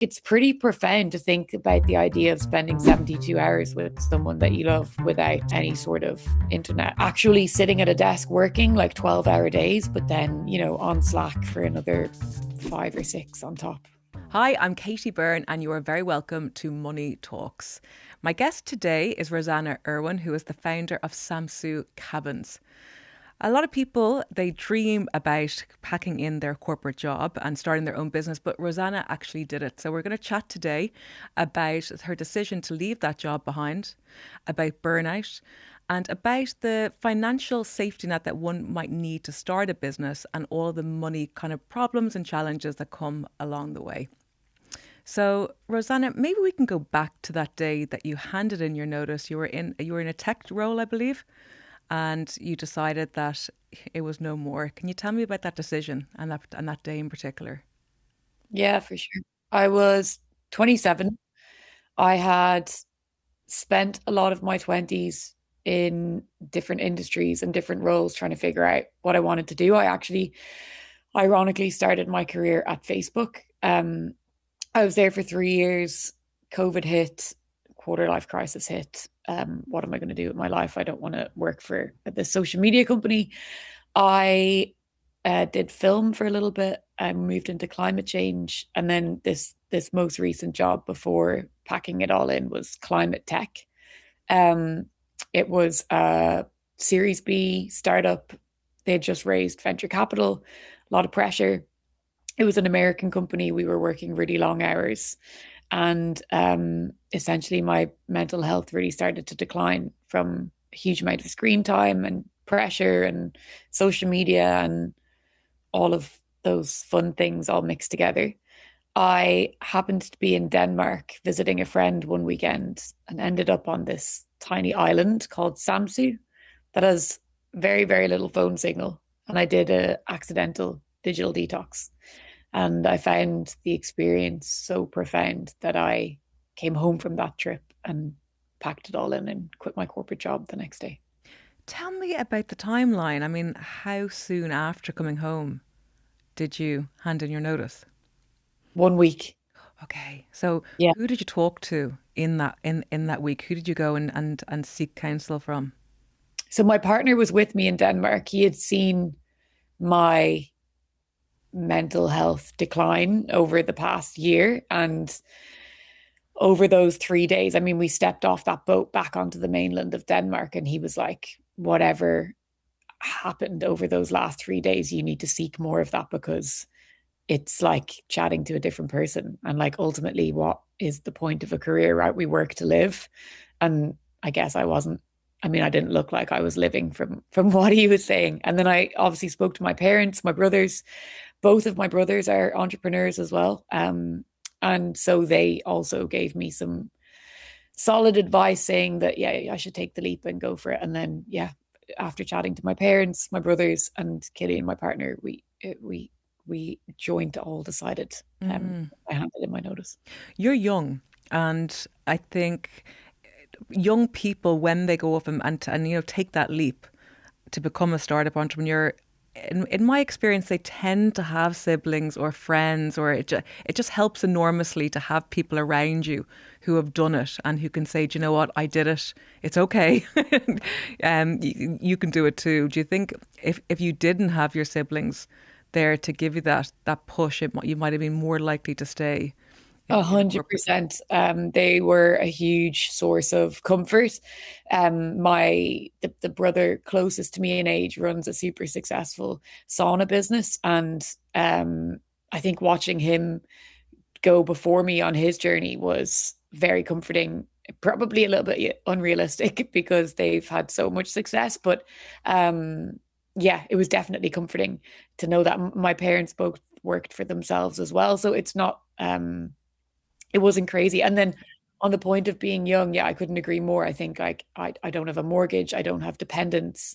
it's pretty profound to think about the idea of spending 72 hours with someone that you love without any sort of internet. Actually sitting at a desk working like 12-hour days, but then, on Slack for another 5 or 6 on top. Hi, I'm Katie Byrne, and you are very welcome to Money Talks. My guest today is Rosanna Irwin, who is the founder of Samsú Cabins. A lot of people, they dream about packing in their corporate job and starting their own business, but Rosanna actually did it. So we're going to chat today about her decision to leave that job behind, about burnout, and about the financial safety net that one might need to start a business and all the money kind of problems and challenges that come along the way. So, Rosanna, maybe we can go back to that day that you handed in your notice. You were in a tech role, I believe, and you decided that it was no more. Can you tell me about that decision and that day in particular? Yeah, for sure. I was 27. I had spent a lot of my 20s in different industries and different roles trying to figure out what I wanted to do. I actually, ironically, started my career at Facebook. I was there for 3 years. COVID hit, quarter life crisis hit. What am I going to do with my life? I don't want to work for this social media company. I did film for a little bit. I moved into climate change, and then this most recent job before packing it all in was climate tech. It was a Series B startup. They had just raised venture capital, a lot of pressure. It was an American company. We were working really long hours. And essentially, my mental health really started to decline from a huge amount of screen time and pressure and social media and all of those fun things all mixed together. I happened to be in Denmark visiting a friend one weekend and ended up on this tiny island called Samsú that has very, very little phone signal. And I did an accidental digital detox. And I found the experience so profound that I came home from that trip and packed it all in and quit my corporate job the next day. Tell me about the timeline. I mean, how soon after coming home did you hand in your notice? 1 week. Okay. So Yeah. who did you talk to in that week? Who did you go and seek counsel from? So my partner was with me in Denmark. He had seen my mental health decline over the past year. And over those 3 days, I mean, we stepped off that boat back onto the mainland of Denmark. And he was like, whatever happened over those last 3 days, you need to seek more of that because it's like chatting to a different person. And like, ultimately, what is the point of a career, right? We work to live. And I guess I didn't look like I was living from what he was saying. And then I obviously spoke to my parents, my brothers. Both of my brothers are entrepreneurs as well. And so they also gave me some solid advice saying that, yeah, I should take the leap and go for it. And then, yeah, after chatting to my parents, my brothers, and Killian, my partner, we joint all decided I handed in my notice. You're young, and I think young people, when they go off and take that leap to become a startup entrepreneur, in my experience, they tend to have siblings or friends, or it just helps enormously to have people around you who have done it and who can say, do you know what, I did it. It's okay. You can do it too. Do you think if you didn't have your siblings there to give you that push, you might have been more likely to stay? 100%. They were a huge source of comfort. The brother closest to me in age runs a super successful sauna business, and I think watching him go before me on his journey was very comforting. Probably a little bit unrealistic because they've had so much success, but yeah, it was definitely comforting to know that my parents both worked for themselves as well. So it wasn't crazy. And then on the point of being young, yeah, I couldn't agree more. I think like I don't have a mortgage, I don't have dependents.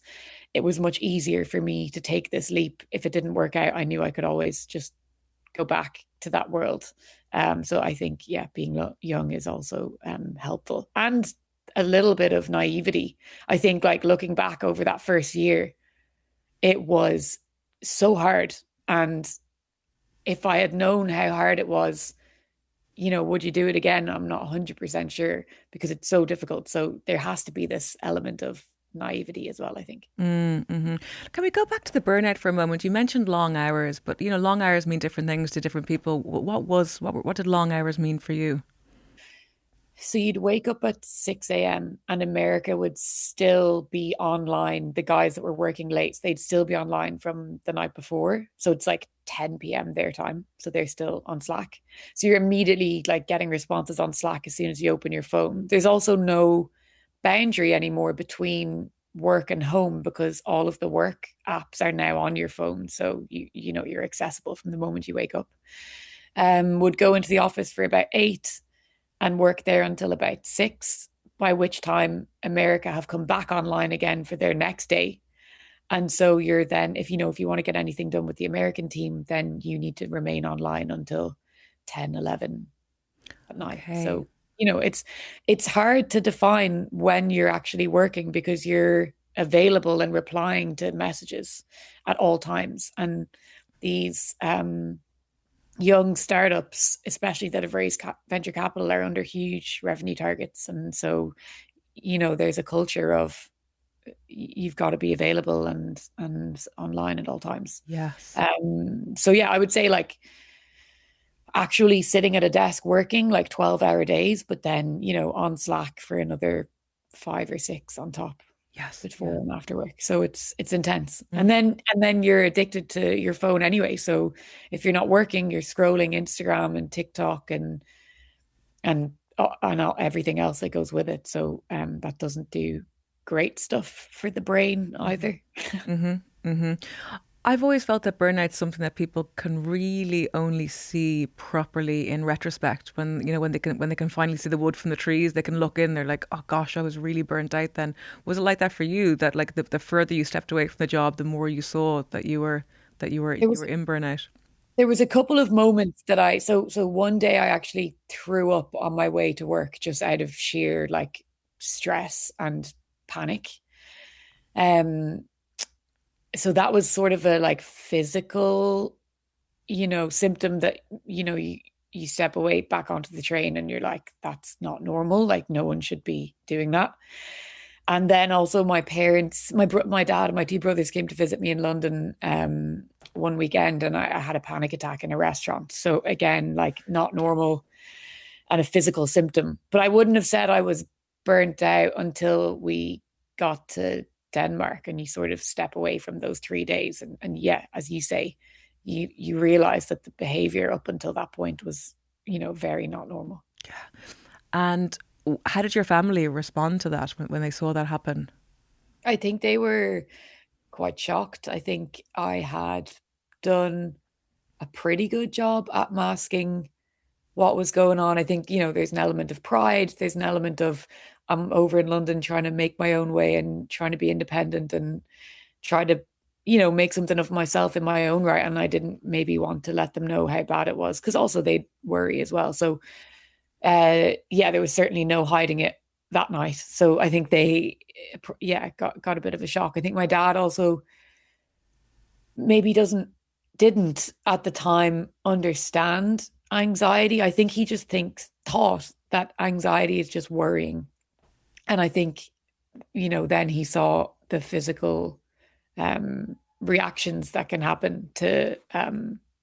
It was much easier for me to take this leap. If it didn't work out, I knew I could always just go back to that world. So I think, yeah, being young is also helpful, and a little bit of naivety. I think like looking back over that first year, it was so hard. And if I had known how hard it was would you do it again? I'm not 100% sure because it's so difficult. So there has to be this element of naivety as well, I think. Mm-hmm. Can we go back to the burnout for a moment? You mentioned long hours, but long hours mean different things to different people. What did long hours mean for you? So you'd wake up at 6 a.m. and America would still be online. The guys that were working late, they'd still be online from the night before. So it's like 10 p.m. their time. So they're still on Slack. So you're immediately like getting responses on Slack as soon as you open your phone. There's also no boundary anymore between work and home because all of the work apps are now on your phone. So you're accessible from the moment you wake up. Would go into the office for about 8 and work there until about 6, by which time America have come back online again for their next day. And so you're then, if you want to get anything done with the American team, then you need to remain online until 10, 11 at night. Okay. So, it's hard to define when you're actually working because you're available and replying to messages at all times. And these young startups, especially that have raised venture capital, are under huge revenue targets. And so, there's a culture of you've got to be available and online at all times. Yes. So yeah, I would say like actually sitting at a desk working like 12-hour days, but then, on Slack for another 5 or 6 on top Yes. before and after work. So it's intense. Mm. And then you're addicted to your phone anyway. So if you're not working, you're scrolling Instagram and TikTok and everything else that goes with it. So that doesn't do great stuff for the brain either. Mm-hmm. Mm-hmm. I've always felt that burnout's something that people can really only see properly in retrospect. When they can finally see the wood from the trees, they can look in. They're like, oh gosh, I was really burnt out. Then was it like that for you? That like the further you stepped away from the job, the more you saw that you were There was in burnout. there was a couple of moments that so one day I actually threw up on my way to work just out of sheer like stress and panic. Um, so that was sort of a like physical, symptom that, you step away back onto the train and you're like, that's not normal. Like no one should be doing that. And then also my parents, my dad and my two brothers came to visit me in London one weekend, and I had a panic attack in a restaurant. So again, like not normal and a physical symptom. But I wouldn't have said I was burnt out until we got to Denmark and you sort of step away from those 3 days. And yeah, as you say, you realize that the behavior up until that point was, very not normal. And how did your family respond to that when they saw that happen? I think they were quite shocked. I think I had done a pretty good job at masking what was going on. I think, there's an element of pride. There's an element of I'm over in London trying to make my own way and trying to be independent and try to, make something of myself in my own right. And I didn't maybe want to let them know how bad it was because also they'd worry as well. So, yeah, there was certainly no hiding it that night. So I think they, yeah, got a bit of a shock. I think my dad also maybe didn't at the time understand anxiety. I think he just thought that anxiety is just worrying. And I think, then he saw the physical reactions that can happen to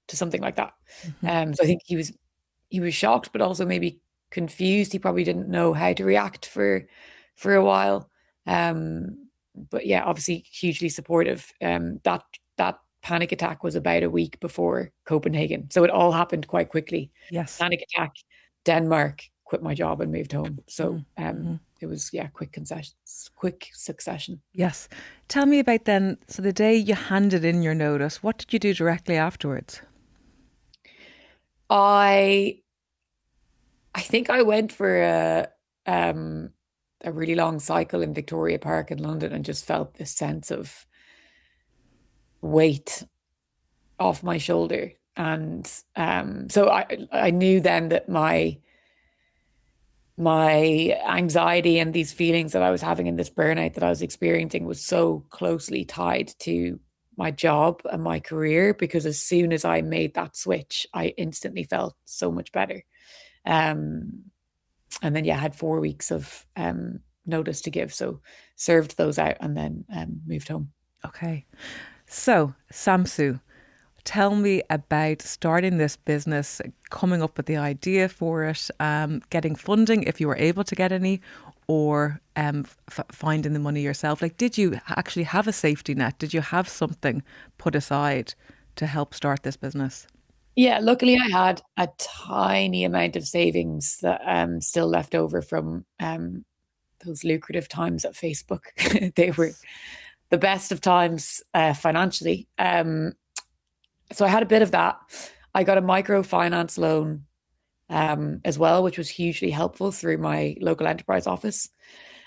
something like that. Hmm. So I think he was shocked, but also maybe confused. He probably didn't know how to react for a while. But yeah, obviously hugely supportive. That panic attack was about a week before Copenhagen, so it all happened quite quickly. Yes. Panic attack, Denmark, quit my job and moved home. So Mm-hmm. it was quick succession. Yes. Tell me about then. So the day you handed in your notice, what did you do directly afterwards? I I think I went for a really long cycle in Victoria Park in London and just felt this sense of weight off my shoulder. And so I knew then that my anxiety and these feelings that I was having in this burnout that I was experiencing was so closely tied to my job and my career because as soon as I made that switch, I instantly felt so much better. Um, and then, yeah, I had 4 weeks of notice to give. So served those out and then moved home. Okay. So, Samsú, tell me about starting this business, coming up with the idea for it, getting funding if you were able to get any, or finding the money yourself. Like, did you actually have a safety net? Did you have something put aside to help start this business? Yeah, luckily I had a tiny amount of savings that still left over from those lucrative times at Facebook. They were Yes. the best of times financially. So I had a bit of that. I got a microfinance loan as well, which was hugely helpful through my local enterprise office.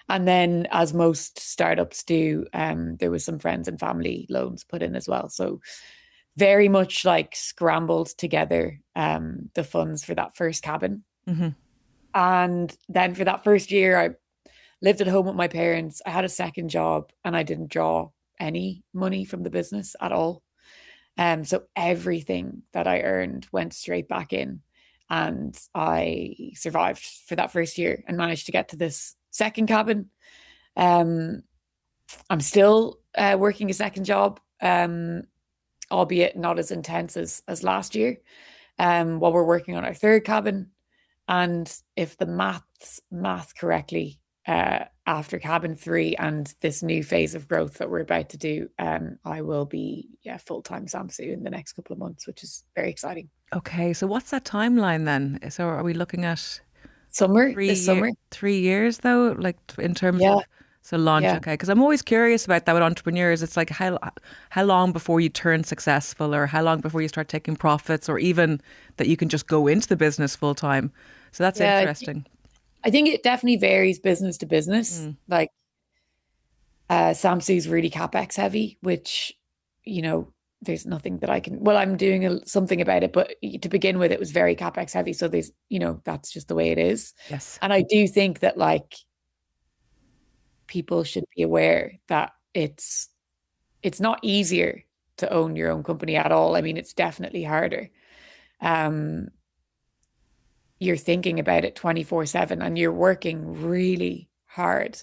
And then, as most startups do, there was some friends and family loans put in as well. So very much like scrambled together the funds for that first cabin. Hmm. And then for that first year, I lived at home with my parents. I had a second job and I didn't draw any money from the business at all. So everything that I earned went straight back in. And I survived for that first year and managed to get to this second cabin. Um, I'm still working a second job, albeit not as intense as last year, while we're working on our third cabin. And if the math correctly, after cabin three and this new phase of growth that we're about to do, I will be full-time Samsú in the next couple of months, which is very exciting. Okay, so what's that timeline then? So are we looking at Summer, this summer. 3 years though, like in terms Yeah, of so launch? yeah. Okay, because I'm always curious about that with entrepreneurs. It's like how long before you turn successful, or how long before you start taking profits, or even that you can just go into the business full time. So that's Yeah, interesting. I think it definitely varies business to business. Mm. Like Samsung's really capex heavy, which, you know, there's nothing that I can, well, I'm doing something about it, but to begin with, it was very capex heavy. So there's, that's just the way it is. Yes. And I do think that like people should be aware that it's not easier to own your own company at all. I mean, it's definitely harder. Um, you're thinking about it 24/7 and you're working really hard.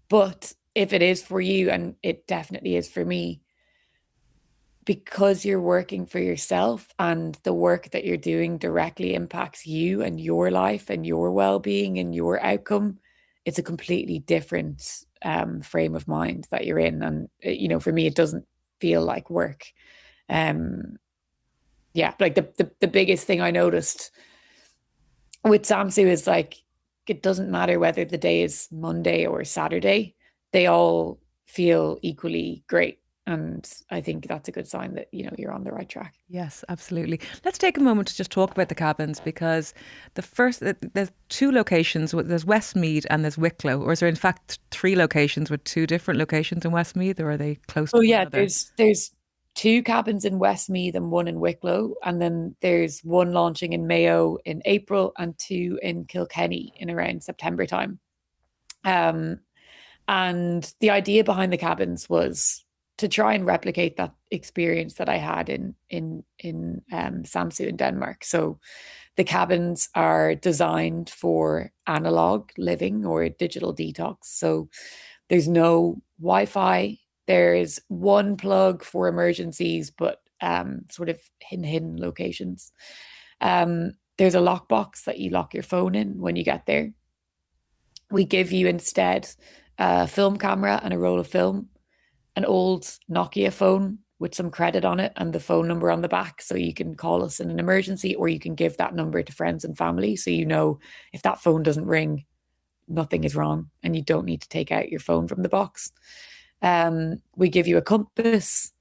But if it is for you, and it definitely is for me, because you're working for yourself and the work that you're doing directly impacts you and your life and your well-being and your outcome, it's a completely different frame of mind that you're in. And for me, it doesn't feel like work. Um, yeah, like the biggest thing I noticed with Samsú is like it doesn't matter whether the day is Monday or Saturday, they all feel equally great. And I think that's a good sign that, you're on the right track. Yes, absolutely. Let's take a moment to just talk about the cabins, because there's two locations. There's Westmead and there's Wicklow, or is there in fact three locations with two different locations in Westmead, or are they close Oh to one yeah, another? there's two cabins in Westmeath and one in Wicklow, and then there's one launching in Mayo in April and two in Kilkenny in around September time. Um, and the idea behind the cabins was to try and replicate that experience that I had in Samsú in Denmark. So the cabins are designed for analog living or digital detox. So there's no Wi-Fi. There's one plug for emergencies, but sort of hidden locations. There's a lockbox that you lock your phone in when you get there. We give you instead a film camera and a roll of film, an old Nokia phone with some credit on it and the phone number on the back. So you can call us in an emergency, or you can give that number to friends and family. So if that phone doesn't ring, nothing is wrong and you don't need to take out your phone from the box. We give you a compass,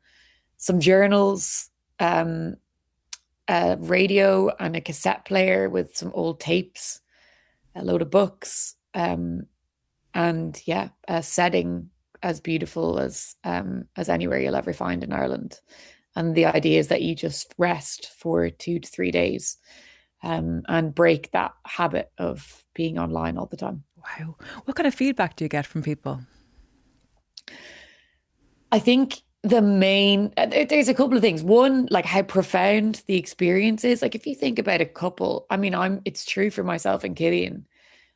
some journals, a radio and a cassette player with some old tapes, a load of books, and yeah, a setting as beautiful as anywhere you'll ever find in Ireland. And the idea is that you just rest for 2 to 3 days, and break that habit of being online all the time. Wow. What kind of feedback do you get from people? I think The main, there's a couple of things. One, like how profound the experience is. Like if you think about a couple, I mean, it's true for myself and Killian.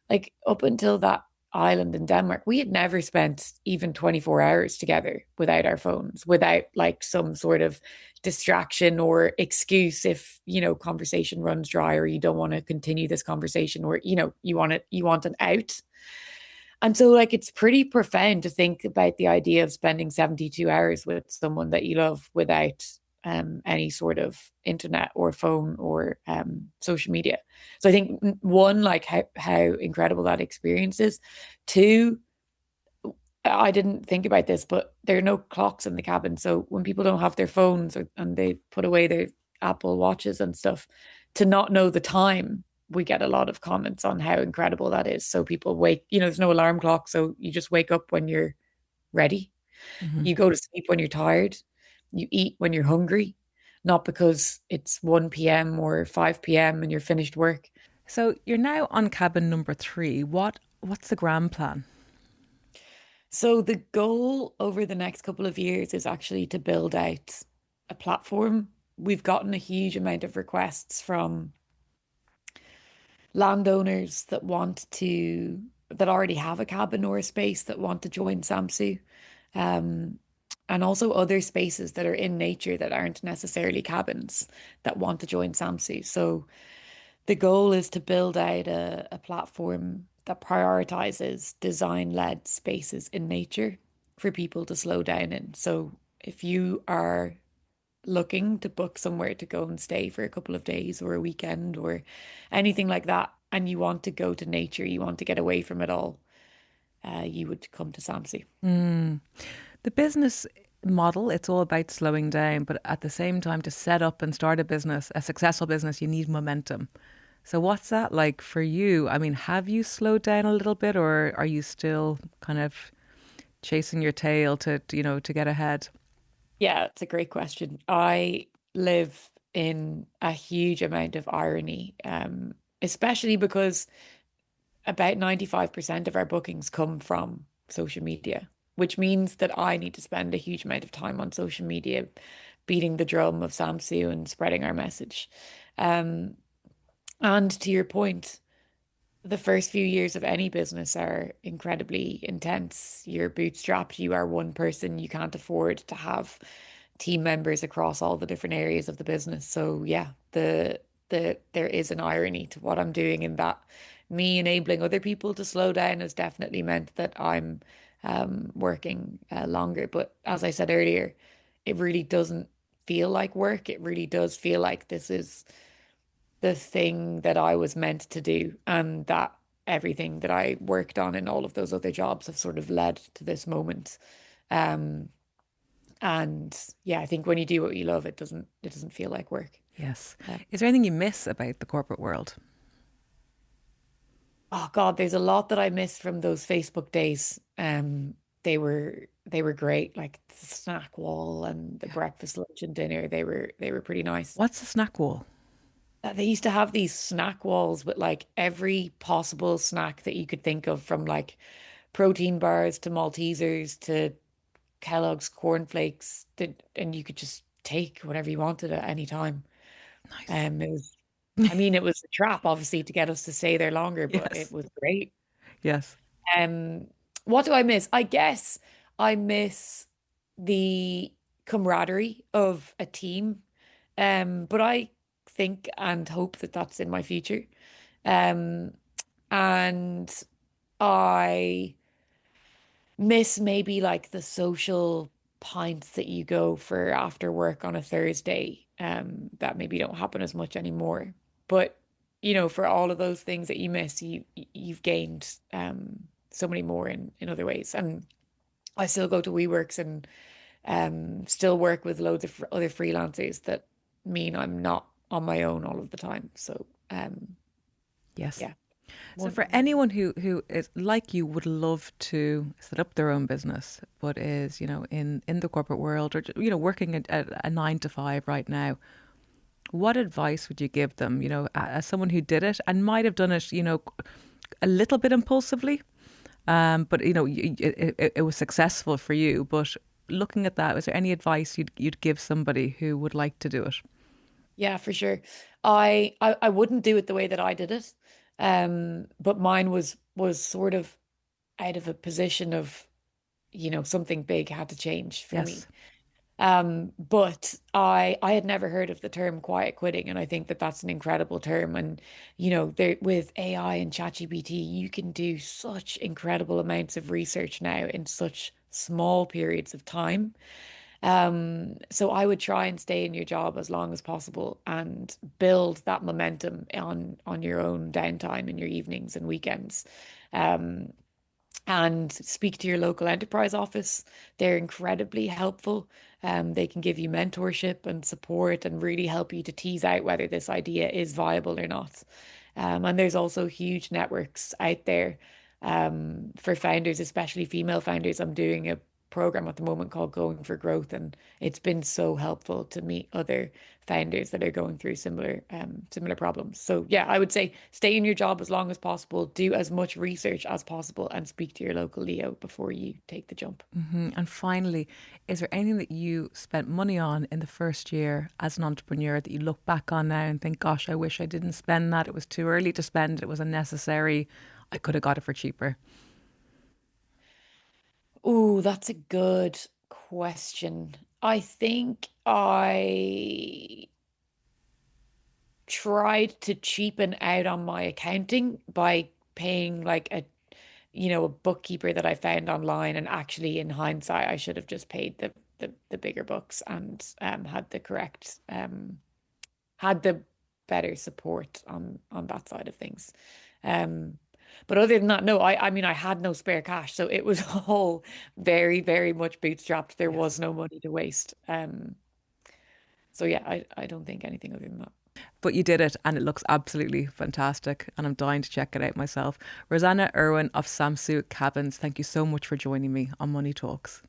Like up until that island in Denmark, we had never spent even 24 hours together without our phones, without like some sort of distraction or excuse if, conversation runs dry or you don't want to continue this conversation or, you want an out. And so, like, it's pretty profound to think about the idea of spending 72 hours with someone that you love without any sort of internet or phone or social media. So I think one, like how incredible that experience is. Two, I didn't think about this, but there are no clocks in the cabin. So when people don't have their phones and they put away their Apple watches and stuff, to not know the time, we get a lot of comments on how incredible that is. So people wake, there's no alarm clock. So you just wake up when you're ready. Hmm. You go to sleep when you're tired. You eat when you're hungry, not because it's 1 p.m. or 5 p.m. and you're finished work. So you're now on cabin number three. What's the grand plan? So the goal over the next couple of years is actually to build out a platform. We've gotten a huge amount of requests from landowners that already have a cabin or a space that want to join Samsú. Um, and also other spaces that are in nature that aren't necessarily cabins that want to join Samsú. So the goal is to build out a platform that prioritizes design-led spaces in nature for people to slow down in. So if you are looking to book somewhere to go and stay for a couple of days or a weekend or anything like that, and you want to go to nature, you want to get away from it all, you would come to Samsey. Mm. The business model, it's all about slowing down, but at the same time, to set up and start a business, a successful business, you need momentum. So, what's that like for you? I mean, have you slowed down a little bit, or are you still kind of chasing your tail to get ahead? Yeah, it's a great question. I live in a huge amount of irony, especially because about 95% of our bookings come from social media, which means that I need to spend a huge amount of time on social media beating the drum of Samsung and spreading our message. Um, and to your point, the first few years of any business are incredibly intense. You're bootstrapped, you are one person, you can't afford to have team members across all the different areas of the business. So yeah, there is an irony to what I'm doing in that me enabling other people to slow down has definitely meant that I'm working longer. But as I said earlier, it really doesn't feel like work. It really does feel like this is the thing that I was meant to do, and that everything that I worked on in all of those other jobs have sort of led to this moment. Um, and yeah, I think when you do what you love, it doesn't feel like work. Yes. Uh, Is there anything you miss about the corporate world? oh God, there's a lot that I miss from those Facebook days. They were great, like the snack wall and the Yeah. breakfast, lunch, and dinner. They were pretty nice. What's the snack wall? They used to have these snack walls with like every possible snack that you could think of, from like protein bars to Maltesers to Kellogg's cornflakes, and you could just take whatever you wanted at any time. Nice. It was a trap, obviously, to get us to stay there longer, but it Yes. was great. Yes. Um, what do I miss? I guess I miss the camaraderie of a team. But I think and hope that that's in my future. Um, and I miss maybe like the social pints that you go for after work on a Thursday, that maybe don't happen as much anymore. But for all of those things that you miss, you've gained so many more in other ways. And I still go to WeWorks and still work with loads of other freelancers that mean I'm not on my own all of the time. So Yes. yeah, So one. for anyone who is like you would love to set up their own business, but is, in the corporate world or, working at a 9 to 5 right now, what advice would you give them, as someone who did it and might have done it, a little bit impulsively, but, it was successful for you, but looking at that, is there any advice you'd give somebody who would like to do it? Yeah, for sure. I wouldn't do it the way that I did it. But mine was sort of out of a position of, something big had to change for Yes. me. But I had never heard of the term quiet quitting, and I think that that's an incredible term. And there with AI and ChatGPT, you can do such incredible amounts of research now in such small periods of time. So I would try and stay in your job as long as possible and build that momentum on your own downtime in your evenings and weekends. Um, and speak to your local enterprise office. They're incredibly helpful. They can give you mentorship and support and really help you to tease out whether this idea is viable or not. And there's also huge networks out there for founders, especially female founders. I'm doing a program at the moment called Going for Growth, and it's been so helpful to meet other founders that are going through similar problems. So yeah, I would say stay in your job as long as possible, do as much research as possible, and speak to your local Leo before you take the jump. And finally, is there anything that you spent money on in the first year as an entrepreneur that you look back on now and think, gosh, I wish I didn't spend that. It was too early to spend. It was unnecessary. I could have got it for cheaper. Oh, that's a good question. I think I tried to cheapen out on my accounting by paying like a bookkeeper that I found online. And actually, in hindsight, I should have just paid the bigger bucks and had the better support on that side of things. Um, but other than that, no, I mean I had no spare cash, so it was all very, very much bootstrapped. There was Yes. no money to waste. So yeah, I don't think anything other than that. But you did it and it looks absolutely fantastic. And I'm dying to check it out myself. Rosanna Irwin of Samsú Cabins, thank you so much for joining me on Money Talks.